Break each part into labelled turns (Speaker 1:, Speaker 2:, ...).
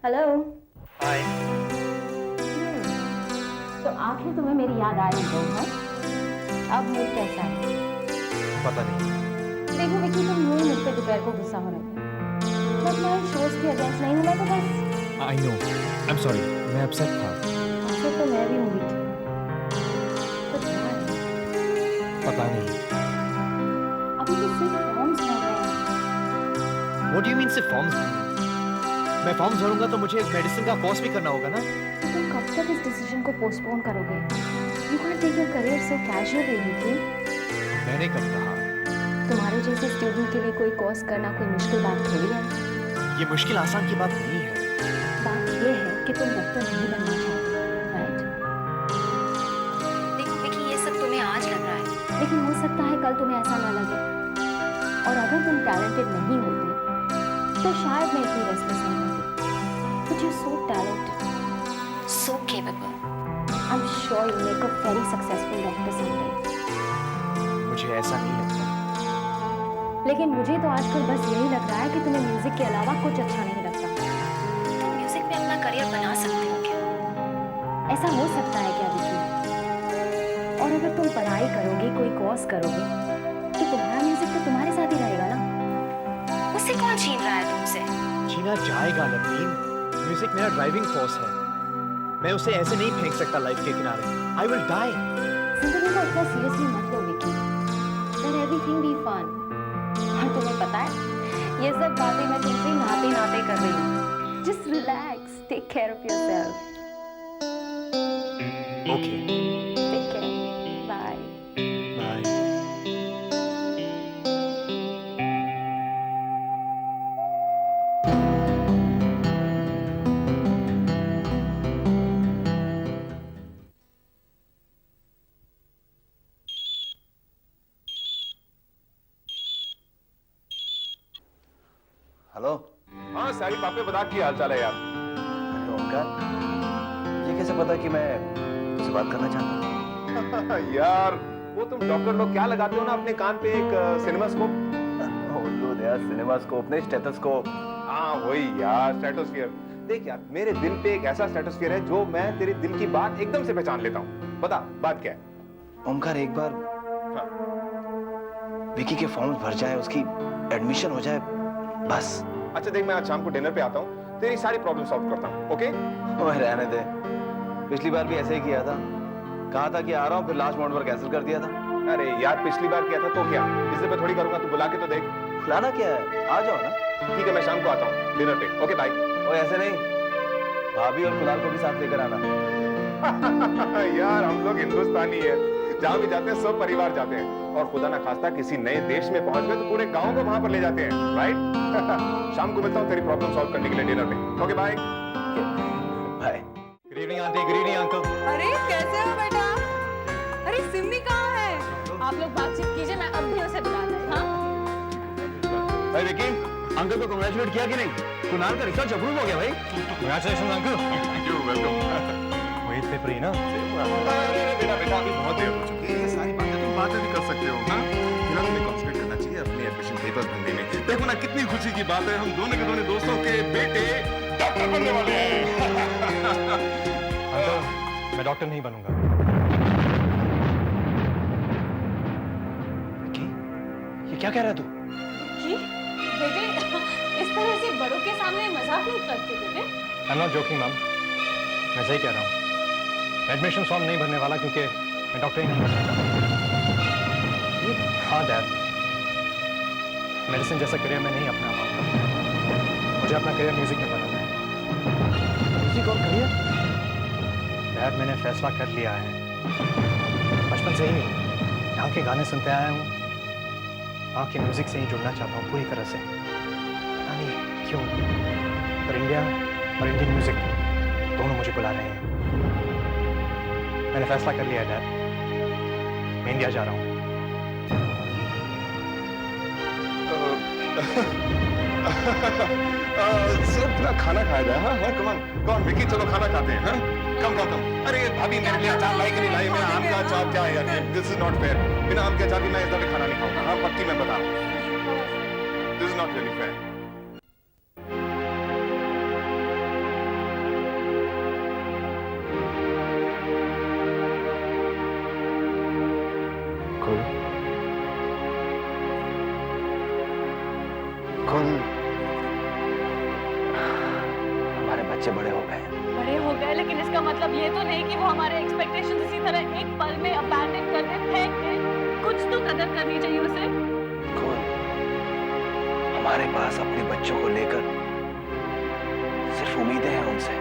Speaker 1: Hello.
Speaker 2: हाय।
Speaker 1: तो आखिर तुम्हें मेरी याद आ रही है? अब मूड कैसा है?
Speaker 2: पता नहीं।
Speaker 1: देखो विकी, तुम यूं ही मुझ पे दोपहर को गुस्सा हो रहे थे, बट मैं शोज के अगेंस्ट नहीं हूँ, मैं तो बस।
Speaker 2: I know, I am sorry, मैं अपसेट था।
Speaker 1: अपसेट तो मैं भी हूँ विकी, बट why?
Speaker 2: पता नहीं।
Speaker 1: अभी तो सिर्फ फॉर्म्स भर रहे हैं।
Speaker 2: What do you mean सिर्फ फॉर्म्स भरना? मैं फॉर्म्स भरूंगा तो मुझे मेडिसिन का कोर्स भी करना होगा ना?
Speaker 1: तो तुम कब तक इस डिसीजन को पोस्टपोन करोगे? You can't take your career so casually, Vicky.
Speaker 2: मैंने कब कहा?
Speaker 1: तुम्हारे जैसे स्टूडेंट के लिए कोई कोर्स करना कोई मुश्किल बात थोड़ी है।
Speaker 2: ये मुश्किल आसान की बात नहीं है।
Speaker 1: बात ये है कि तुम डॉक्टर नहीं बनना चाहते, राइट? देखो विकी, ये सब तुम्हें आज लग रहा है, लेकिन हो सकता है कल तुम्हें ऐसा ना लगे। और अगर तुम टैलेंटेड नहीं होते तो शायद मैं इतनी रेस्टलेस नहीं होती। But you're so talented, so capable. I'm sure you'll make a very successful doctor someday.
Speaker 2: मुझे ऐसा नहीं लगता।
Speaker 1: लेकिन मुझे तो आजकल बस यही लग रहा है कि तुम्हें म्यूजिक के अलावा कुछ अच्छा नहीं लगता। तुम म्यूजिक में अपना करियर बना सकते हो क्या? ऐसा हो सकता है क्या विकी? और अगर तुम पढ़ाई करोगे, कोई कोर्स करोगे, तो तुम्हारा म्यूजिक तो तुम्हारे साथ ही रहेगा ना? उससे कौन छीन रहा है तुमसे?
Speaker 2: जीना जाएगा नवनीत। म्यूजिक मेरा ड्राइविंग फोर्स है। मैं उसे ऐसे नहीं फेंक सकता लाइफ के किनारे। I will die.
Speaker 1: जिंदगी को इतना सीरियसली मत लो Vicky. Let everything be fun. और तुम्हें पता है, ये सब बातें मैं तुमसे नाते-नाते कर रही हूँ। Just relax, take care of yourself.
Speaker 2: Okay.
Speaker 1: Take care. Bye.
Speaker 2: Bye.
Speaker 3: Hello.
Speaker 4: हाँ साहिल, पापे बता की हाल चाल है यार।
Speaker 3: अरे ओमकार, ये कैसे पता कि मैं तुझसे बात करना चाहता हूँ?
Speaker 4: यार वो तुम डॉक्टर लोग क्या लगाते हो ना अपने कान पे, एक सिनेमास्कोप।
Speaker 3: उल्लू यार, सिनेमास्कोप नहीं, स्टेथोस्कोप।
Speaker 4: हाँ वही यार, स्टेटोस्फीयर। देख यार, मेरे दिल पे एक ऐसा स्टेटोस्फीयर है जो मैं तेरे दिल की बात एकदम से पहचान लेता हूँ। बता बात क्या है?
Speaker 3: ओमकार, एक बार
Speaker 4: हाँ।
Speaker 3: विकी के फॉर्म्स भर जाए, उसकी एडमिशन हो जाए, बस।
Speaker 4: अच्छा देख, मैं आज शाम को डिनर पे आता हूँ, तेरी सारी प्रॉब्लम सॉल्व करता हूँ। ओके?
Speaker 3: ओए रहने दे, पिछली बार भी ऐसे ही किया था। कहा था कि आ रहा हूँ, फिर लास्ट मोमेंट पर कैंसिल कर दिया था।
Speaker 4: अरे यार, पिछली बार किया था तो क्या, इस पे थोड़ी करूंगा। तू बुला के तो देख।
Speaker 3: लाना क्या है, आ जाओ ना।
Speaker 4: ठीक है, मैं शाम को आता हूँ डिनर पे। Okay bye.
Speaker 3: ओए ऐसे नहीं, भाभी और कुणाल को भी साथ लेकर आना।
Speaker 4: यार हम लोग हिंदुस्तानी है, जहाँ भी जाते हैं सब परिवार जाते हैं, और खुदा ना खास्ता किसी नए देश में पहुंच गए तो पूरे गांव को वहां पर ले जाते हैं, राइट? शाम को मिलता हूँ तेरी प्रॉब्लम सॉल्व करने के लिए डिनर पे। Okay bye.
Speaker 3: Bye.
Speaker 2: Good evening aunty, good evening uncle.
Speaker 5: अरे कैसे हो बेटा? अरे सिमी कहाँ है? आप लोग बातचीत कीजिए, मैं अब भी उसे बुला रही हूँ। हाँ?
Speaker 3: भाई विकी, अंकल को कांग्रेचुलेट किया कि नहीं? कुणाल का रिसर्च अप्रूव हो गया भाई।
Speaker 2: Congratulations uncle.
Speaker 4: Thank you, welcome.
Speaker 2: वही पेपर ही ना?
Speaker 4: अरे बेटा बेटा, अभी बहुत देर हो चुकी है, ये सारी बातें तुम बाद में भी कर सकते हो। हाँ, फिलहाल तुम्हें कॉन्सेंट्रेट करना चाहिए अपने एडमिशन पेपर्स भरने में। देखो ना कितनी खुशी की बात है, हम दोनों के दोनों दोस्तों के बेटे डॉक्टर बनने वाले हैं।
Speaker 2: अंकल, मैं डॉक्टर नहीं बनूंगा।
Speaker 3: विकी, ये क्या कह रहा है तू?
Speaker 5: कि बेटे इस तरह से बड़ों के सामने मजाक नहीं करते बेटे।
Speaker 2: I am not joking ma'am, मैं सही कह रहा हूँ। एडमिशन फॉर्म नहीं भरने वाला क्योंकि मैं डॉक्टर ही नहीं बनना चाहता। हाँ डैड, मेडिसिन जैसा करियर मैं नहीं अपना पाऊंगा। मुझे अपना करियर म्यूजिक में बनाना है।
Speaker 3: म्यूजिक और करियर?
Speaker 2: डैड, मैंने फैसला कर लिया है। बचपन से ही यहाँ के गाने सुनते आया हूँ, वहाँ के म्यूजिक से ही जुड़ना चाहता हूँ पूरी तरह से। नहीं क्यों, पर इंडिया और इंडियन म्यूजिक दोनों मुझे बुला रहे हैं। मैंने फैसला कर लिया है डैड, मैं इंडिया जा रहा हूँ।
Speaker 4: सिर्फ पूरा खाना खाया जाए। हाँ हाँ, come on come on Vicky, चलो खाना खाते हैं। हाँ कम कम कम। अरे भाभी मेरे लिए अचार लाई कि नहीं लाई? मेरा आम का अचार क्या है यार, दिस इज नॉट फेयर। बिना आम के अचार भी मैं इस दफे खाना नहीं खाऊंगा। हाँ पक्की मैं बता रहा हूँ, this is not really fair.
Speaker 3: बच्चे बड़े हो गए हैं।
Speaker 5: बड़े हो गए, लेकिन इसका मतलब ये तो नहीं कि वो हमारे एक्सपेक्टेशन इसी तरह एक पल में अबैंडन कर दे, फेंक दे। कुछ तो कदर करनी चाहिए उसे।
Speaker 3: कौन? हमारे पास अपने बच्चों को लेकर सिर्फ उम्मीदें हैं उनसे,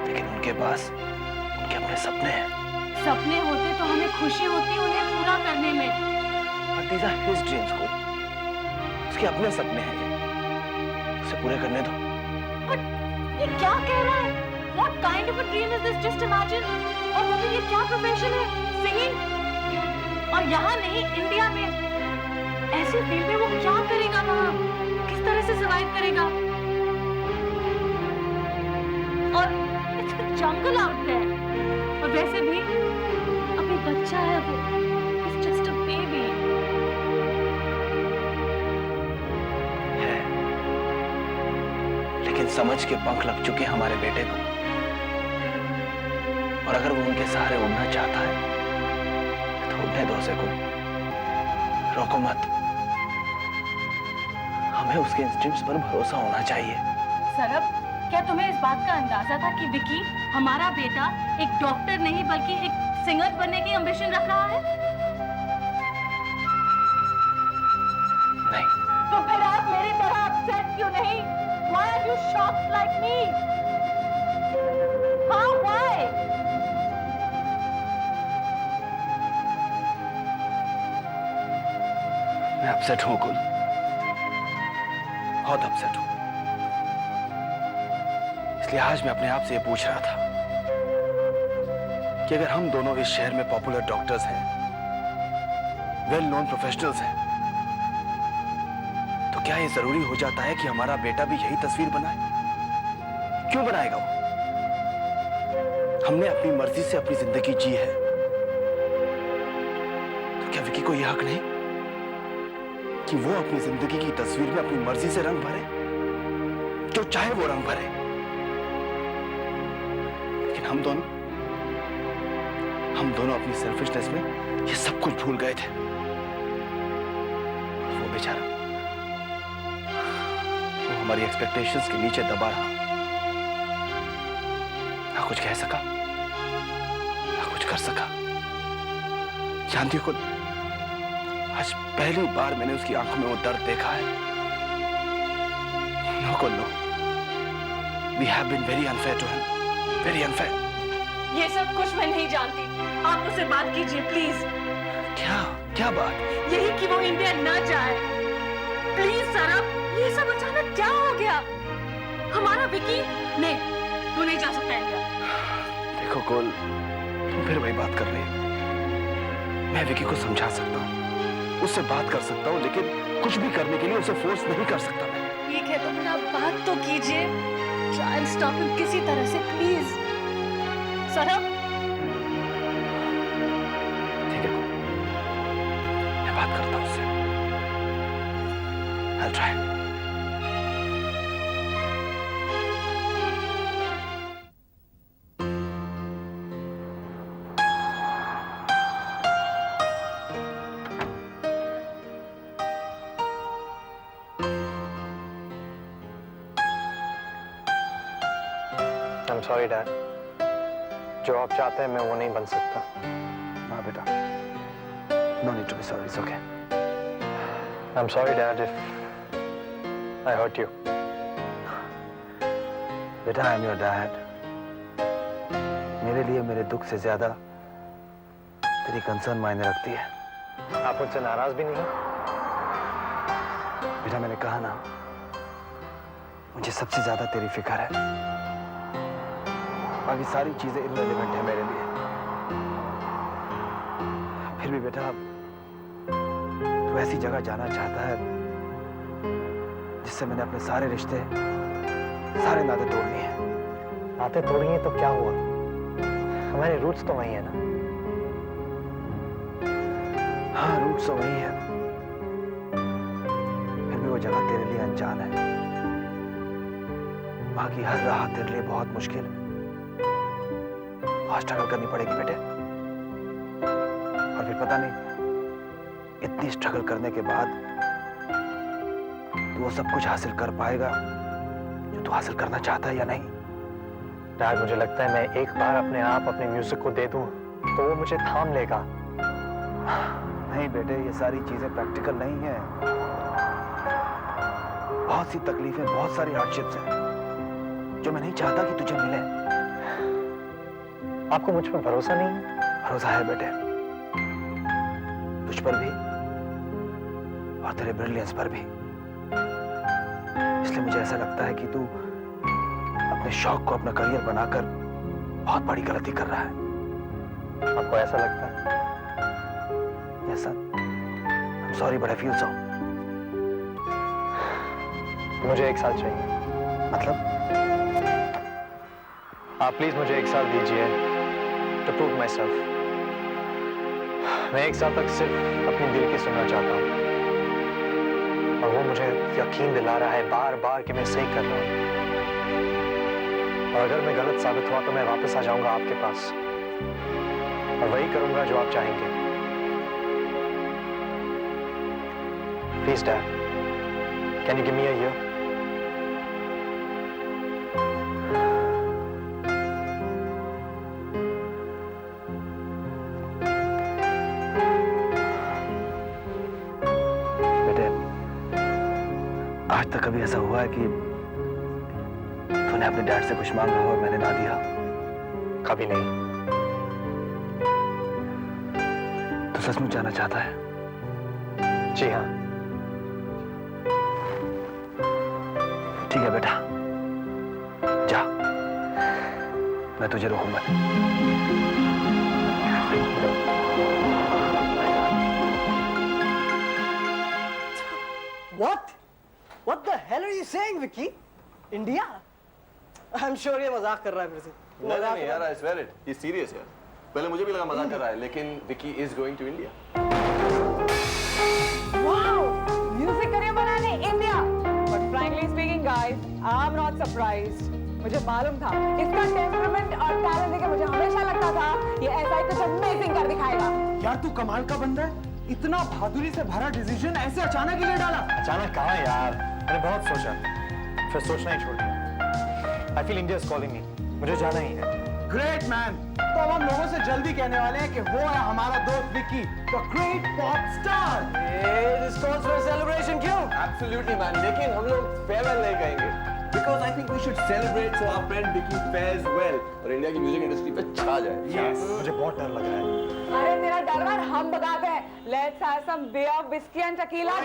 Speaker 3: लेकिन उनके पास उनके अपने सपने हैं।
Speaker 5: सपने होते तो हमें खुशी होती उन्हें पूरा करने में।
Speaker 3: But these are his dreams को, उसके अपने सपने हैं, ये उसे पूरे करने दो।
Speaker 5: But ये क्या कह रहा है? What kind of a dream is this? Just imagine। और वो भी ये क्या प्रोफेशन है? Singing। और यहाँ नहीं, इंडिया में ऐसी फील्ड में वो क्या करेगा वहाँ? किस तरह से सर्वाइव करेगा? और it's a jungle out there। और वैसे भी अभी बच्चा है वो। He's just a baby।
Speaker 3: है, लेकिन समझ के पंख लग चुके हैं हमारे बेटे को, और अगर वो उनके सहारे उड़ना चाहता है तो उड़ने दो उसे, को रोको मत। हमें उसके इंस्टिंक्ट्स पर भरोसा होना चाहिए।
Speaker 5: सरब, क्या तुम्हें इस बात का अंदाजा था कि विकी, हमारा बेटा, एक डॉक्टर नहीं बल्कि एक सिंगर बनने की एम्बिशन रख रहा है?
Speaker 3: नहीं।
Speaker 5: तो फिर आप मेरी तरह अपसेट क्यों नहीं? Why are you shocked like me? हाँ, why?
Speaker 3: मैं अपसेट हूं कुल, बहुत अपसेट हूं। इसलिए आज मैं अपने आप से ये पूछ रहा था कि अगर हम दोनों इस शहर में पॉपुलर डॉक्टर्स हैं, वेल नोन प्रोफेशनल्स हैं, तो क्या ये जरूरी हो जाता है कि हमारा बेटा भी यही तस्वीर बनाए? क्यों बनाएगा वो? हमने अपनी मर्जी से अपनी जिंदगी जी है, तो क्या विकी को यह हक नहीं कि वो अपनी जिंदगी की तस्वीर में अपनी मर्जी से रंग भरे, जो चाहे वो रंग भरे? लेकिन हम दोनों अपनी सेल्फिशनेस में ये सब कुछ भूल गए थे। वो बेचारा, वो हमारी एक्सपेक्टेशंस के नीचे दबा रहा, ना कुछ कह सका, ना कुछ कर सका। जानती हो, आज पहली बार मैंने उसकी आंखों में वो दर्द देखा है। No, we have been very unfair to him, very unfair।
Speaker 5: ये सब कुछ मैं नहीं जानती। आप उससे बात कीजिए प्लीज।
Speaker 3: क्या बात?
Speaker 5: यही कि वो इंडिया न जाए। प्लीज सरब, ये सब अचानक क्या हो गया? हमारा विकी नहीं, तू नहीं जा सकता इंडिया।
Speaker 3: देखो कोल, तुम फिर वही बात कर रही हो। मैं विकी को समझा सकता हूँ, उससे बात कर सकता हूँ, लेकिन कुछ भी करने के लिए उसे फोर्स नहीं कर सकता मैं।
Speaker 5: ठीक है, तो फिर आप बात तो कीजिए। ट्राई एंड स्टॉप हिम किसी तरह से प्लीज। सरब,
Speaker 3: ठीक है, मैं बात करता हूँ उससे। I'll try।
Speaker 2: I'm sorry, Dad। जो आप चाहते हैं मैं वो नहीं बन सकता।
Speaker 3: हाँ बेटा, no need to be sorry, it's okay।
Speaker 2: I'm sorry, Dad, if I hurt you।
Speaker 3: बेटा, I am your dad। मेरे लिए मेरे दुख से ज्यादा तेरी कंसर्न मायने रखती है।
Speaker 2: आप मुझसे नाराज भी नहीं?
Speaker 3: बेटा, मैंने कहा ना, मुझे सबसे ज्यादा तेरी फिक्र है। बाकी सारी चीजें इररिलेवेंट है मेरे लिए। फिर भी बेटा, तू ऐसी जगह जाना चाहता है जिससे मैंने अपने सारे रिश्ते, सारे नाते तोड़नी है।
Speaker 2: नाते तोड़िए तो क्या हुआ? हमारे रूट्स तो वही है ना।
Speaker 3: हाँ, रूट्स तो वही है, फिर भी वो जगह तेरे लिए अनजान है। वहां की हर राह तेरे लिए बहुत मुश्किल है, बहुत स्ट्रगल करनी पड़ेगी बेटे। और फिर पता नहीं इतनी स्ट्रगल करने के बाद तू वो सब कुछ हासिल कर पाएगा जो जो तू हासिल करना चाहता है या नहीं?
Speaker 2: डैड, मुझे लगता है मैं एक बार अपने आप अपने म्यूजिक को दे दूं तो वो मुझे थाम लेगा।
Speaker 3: नहीं बेटे, ये सारी चीजें प्रैक्टिकल नहीं है। बहुत सी तकलीफें, बहुत सारी हार्डशिप्स हैं जो मैं नहीं चाहता कि तुझे मिले।
Speaker 2: आपको मुझ पर भरोसा नहीं है?
Speaker 3: भरोसा है बेटे, तुझ पर भी और तेरे ब्रिलियंस पर भी। इसलिए मुझे ऐसा लगता है कि तू अपने शौक को अपना करियर बनाकर बहुत बड़ी गलती कर रहा है।
Speaker 2: आपको ऐसा लगता है?
Speaker 3: Yes, son. I'm sorry, but I feel so.
Speaker 2: मुझे 1 साल चाहिए।
Speaker 3: मतलब?
Speaker 2: आप प्लीज मुझे 1 साल दीजिए to prove myself। मैं 1 साल तक सिर्फ अपनी दिल की सुनना चाहता हूँ और वो मुझे यकीन दिला रहा है बार बार कि मैं सही कर रहा हूँ। और अगर मैं गलत साबित हुआ तो मैं वापस आ जाऊंगा आपके पास और वही करूंगा जो आप चाहेंगे। Please, Dad, can you give me a year?
Speaker 3: बेटे, आज तक कभी ऐसा हुआ है कि तूने अपने डैड से कुछ मांगा हो और मैंने ना दिया?
Speaker 2: कभी नहीं।
Speaker 3: तो सचमुच जाना चाहता है?
Speaker 2: जी हाँ।
Speaker 3: ठीक है बेटा, जा, मैं तुझे रोकूंगा।
Speaker 6: What? What the hell are you saying, Vicky? India? I'm sure ये मजाक कर रहा है मेरे से।
Speaker 4: नहीं यार, I swear it. He's serious यार। पहले मुझे भी लगा मजाक कर रहा है, लेकिन Vicky is going to India.
Speaker 5: Wow! Music career बनाने India. But frankly speaking, guys, I'm not surprised. मुझे मालूम था इसका टेम्परामेंट और टैलेंट देख के मुझे हमेशा लगता था ये ऐसा ही कुछ अमेजिंग कर दिखाएगा।
Speaker 6: यार तू कमाल का बंदा है। इतना बहादुरी से भरा डिसीजन ऐसे अचानक ही ले डाला।
Speaker 2: अचानक कहाँ यार, मैंने बहुत सोचा फिर सोचना ही छोड़ दिया। I feel India is calling me। मुझे जाना ही है।
Speaker 6: Great man. तो अब हम लोगों से जल्दी कहने वाले हैं कि वो है हमारा दोस्त Vicky, the great pop star. This calls for celebration क्यों?
Speaker 4: Absolutely man, लेकिन हम लोग farewell नहीं कहेंगे। Because I think we should celebrate so our friend Vicky fares well और इंडिया की म्यूजिक इंडस्ट्री पे छा जाए।
Speaker 6: Yes.
Speaker 2: मुझे बहुत डर लग रहा है।
Speaker 5: अरे तेरा डर वर हम भगाते हैं। Let's have some beer, whiskey and tequila.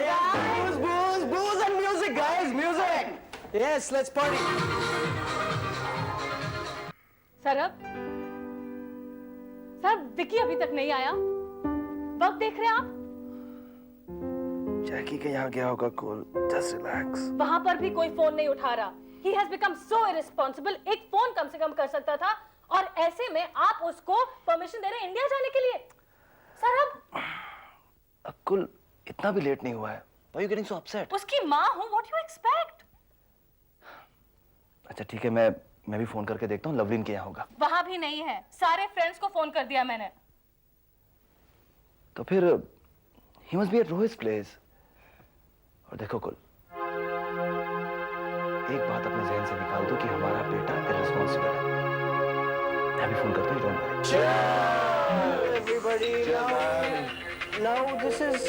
Speaker 6: Booze, booze, booze and music, guys, music. Yes, let's party.
Speaker 5: सरब, सर विकी अभी तक नहीं आया। वक्त देख रहे हैं आप?
Speaker 3: जैकी के यहाँ गया होगा कॉल। Just relax.
Speaker 5: वहां पर भी कोई फोन नहीं उठा रहा। He has become so irresponsible। एक फोन कम से कम कर सकता था और ऐसे में आप उसको परमिशन दे रहे हैं इंडिया जाने के लिए। सर
Speaker 3: अब कुल इतना भी लेट नहीं हुआ है। Why are you getting so upset?
Speaker 5: उसकी माँ हूँ, what do you expect?
Speaker 3: अच्छा ठीक है, मैं भी फोन करके देखता हूँ। लवलीन के यहाँ होगा।
Speaker 5: वहां भी नहीं है। सारे फ्रेंड्स को फोन कर दिया मैंने।
Speaker 3: तो फिर he must be at Rohit's place। और देखो कुल, एक बात अपने जहन से निकाल दो कि हमारा बेटा irresponsible है। मैं भी फोन करता हूँ, don't worry।
Speaker 6: Everybody, now this is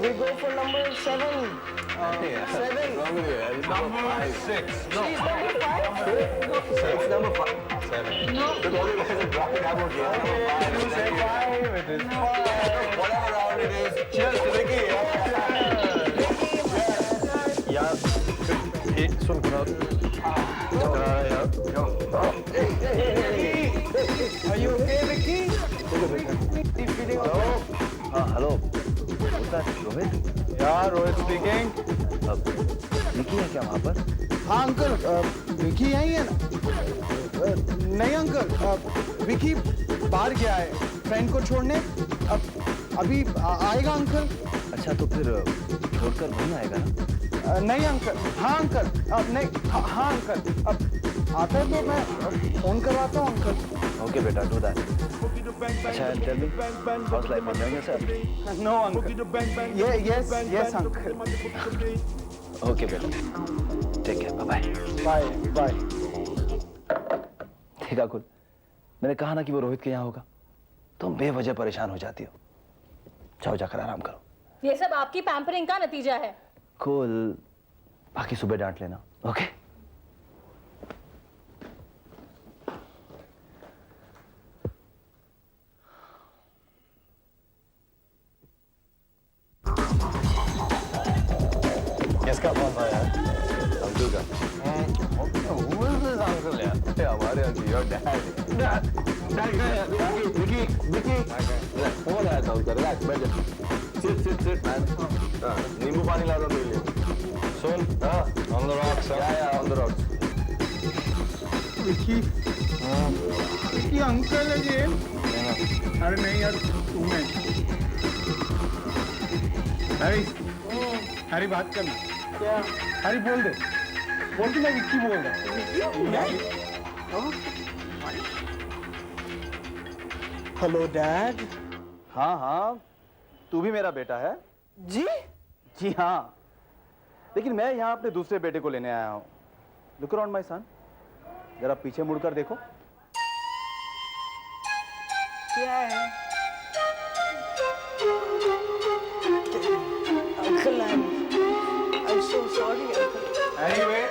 Speaker 6: we go for number 7. 7.
Speaker 4: Number 6. No.
Speaker 6: She's number 5.
Speaker 4: It's number 5. 7. No. Because all you guys are dropping out here.
Speaker 6: You say 5. It is 5.
Speaker 4: Whatever round it is. Cheers to Vicky.
Speaker 2: यार एक सुन यार।
Speaker 6: Are you okay, Vicky?
Speaker 3: हाँ hello, Rohit?
Speaker 6: Yeah, Rohit speaking.
Speaker 3: Vicky है क्या वहाँ पर?
Speaker 6: हाँ uncle, Vicky यहीं है ना? नहीं अंकल, विकी बाहर गया है फ्रेंड को छोड़ने। अभी आएगा अंकल।
Speaker 3: अच्छा तो फिर छोड़कर वहीं आएगा ना?
Speaker 6: नहीं अंकल, हाँ अंकल, नहीं, हाँ अंकल, अब आता है तो मैं फोन करवाता हूँ अंकल।
Speaker 3: ओके बेटा, डू दैट। अच्छा tell me, how's life enjoying yourself?
Speaker 6: No uncle, yes uncle.
Speaker 3: Okay बेटा, take care, bye
Speaker 6: bye bye.
Speaker 3: देखा कुल, मैंने कहा ना कि वो रोहित के यहाँ होगा। तुम बेवजह परेशान हो जाती हो। जाओ जाकर आराम करो।
Speaker 5: ये सब आपकी पैम्परिंग का नतीजा है।
Speaker 3: कुल, बाकी सुबह डांट लेना, ओके?
Speaker 2: किसका फोन था यार?
Speaker 3: अंकल का। Who is this uncle यार? हमारे अंकल, your dad. Dad का यार, विकी, फोन आया था उनका, relax, बैठ जा। Sit, man. हाँ, नींबू पानी ला दो मेरे लिए। सुन, हाँ, on the rocks, yeah, on the rocks.
Speaker 6: Vicky, ये अंकल है ये? अरे नहीं यार, तुम्हें। हैरी बात करना। क्या? हैरी बोल दे कि मैं विक्की बोल रहा हूँ। Hello dad.
Speaker 3: हाँ, तू भी मेरा बेटा है?
Speaker 6: जी?
Speaker 3: जी हाँ, लेकिन मैं यहाँ अपने दूसरे बेटे को लेने आया हूँ। Look around my son. जरा पीछे मुड़कर देखो।
Speaker 6: क्या है? Uncle, I'm so sorry, Uncle. Anyway,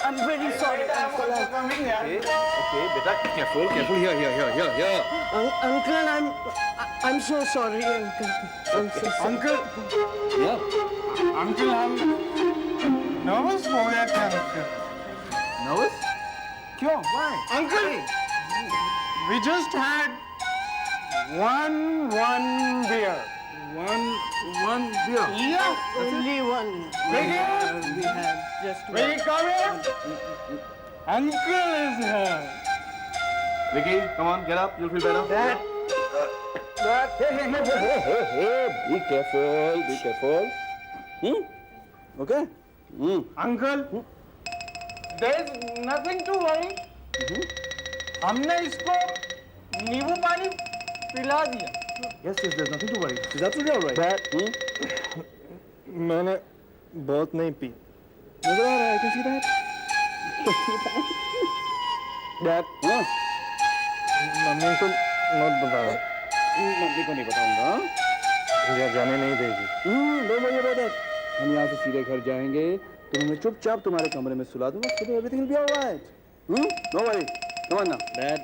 Speaker 6: I'm very sorry, Uncle.
Speaker 3: Okay, बेटा, careful, here.
Speaker 6: Uncle, I'm so sorry, Uncle. I'm so sorry. Uncle,
Speaker 3: Yeah.
Speaker 6: Uncle, हम nervous हो गया था, Uncle.
Speaker 3: Nervous?
Speaker 6: क्यों? Why? Uncle, we just had one beer. One beer. Yeah, only one. We had just one. Will you come here? Uncle is here.
Speaker 3: Vicky, come on, get up. You'll feel better.
Speaker 6: Dad.
Speaker 3: Hey, be careful. Okay?
Speaker 6: Uncle, there's nothing to worry. हमने इसको नींबू पानी पिला दिया.
Speaker 3: Yes, there's nothing to worry. Is that all right?
Speaker 6: Dad, मैंने बहुत नहीं P.
Speaker 3: नजर आ रहा है, I can see that.
Speaker 6: Dad, mummy को मत बताओ.
Speaker 3: मम्मी को नहीं बताऊंगा.
Speaker 6: मुझे जाने नहीं देगी.
Speaker 3: Don't worry about that. हम यहाँ से सीधे घर जाएंगे. तुम्हें चुपचाप तुम्हारे कमरे में सुला दूंगा. So everything will be all right. No worry. Come on now.
Speaker 6: Dad,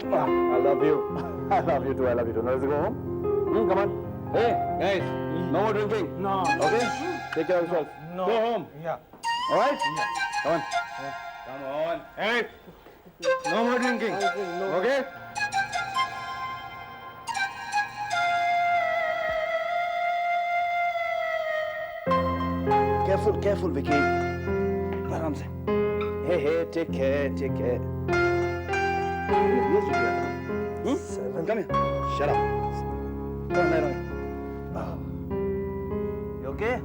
Speaker 3: I love you. I love you too. Now let's go home. Come on. Hey, guys. No more drinking.
Speaker 6: no.
Speaker 3: Okay? Take care of yourself.
Speaker 6: No.
Speaker 3: Go home.
Speaker 6: Yeah.
Speaker 3: All right? Come on. Come on.
Speaker 6: Hey, no more drinking. Okay?
Speaker 3: Careful, Vicky. आराम से. Hey, take care. Yes, you can. Come here. Shut up. Come on, You okay?